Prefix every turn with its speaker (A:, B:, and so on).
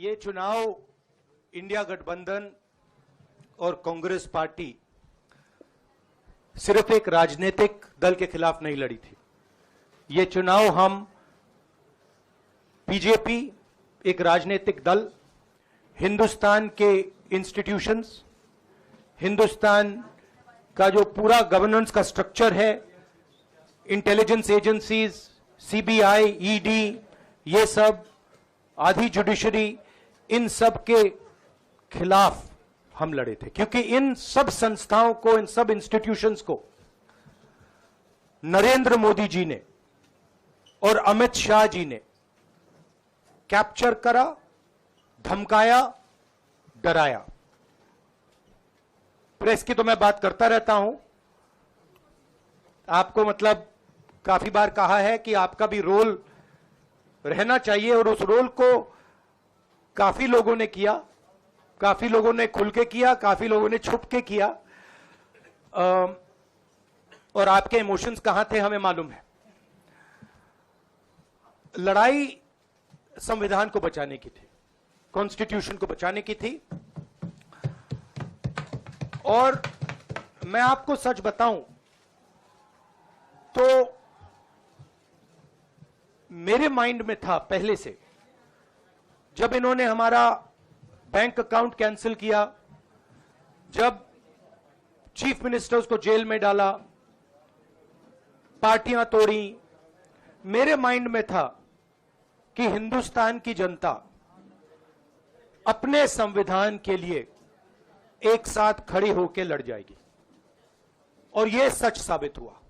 A: ये चुनाव इंडिया गठबंधन और कांग्रेस पार्टी सिर्फ एक राजनीतिक दल के खिलाफ नहीं लड़ी थी। ये चुनाव हम बीजेपी, एक राजनीतिक दल, हिंदुस्तान के इंस्टीट्यूशंस, हिंदुस्तान का जो पूरा गवर्नेंस का स्ट्रक्चर है, इंटेलिजेंस एजेंसीज, सीबीआई, ईडी, ये सब, आधी जुडिशरी, इन सब के खिलाफ हम लड़े थे, क्योंकि इन सब संस्थाओं को, इन सब इंस्टीट्यूशंस को नरेंद्र मोदी जी ने और अमित शाह जी ने कैप्चर करा, धमकाया, डराया। प्रेस की तो मैं बात करता रहता हूं, आपको मतलब काफी बार कहा है कि आपका भी रोल रहना चाहिए, और उस रोल को काफी लोगों ने किया, काफी लोगों ने खुल के किया, काफी लोगों ने छुप के किया, और आपके इमोशंस कहां थे हमें मालूम है। लड़ाई संविधान को बचाने की थी, कॉन्स्टिट्यूशन को बचाने की थी। और मैं आपको सच बताऊं तो मेरे माइंड में था पहले से, जब इन्होंने हमारा बैंक अकाउंट कैंसिल किया, जब चीफ मिनिस्टर्स को जेल में डाला, पार्टियां तोड़ी, मेरे माइंड में था कि हिंदुस्तान की जनता अपने संविधान के लिए एक साथ खड़ी होकर लड़ जाएगी, और यह सच साबित हुआ।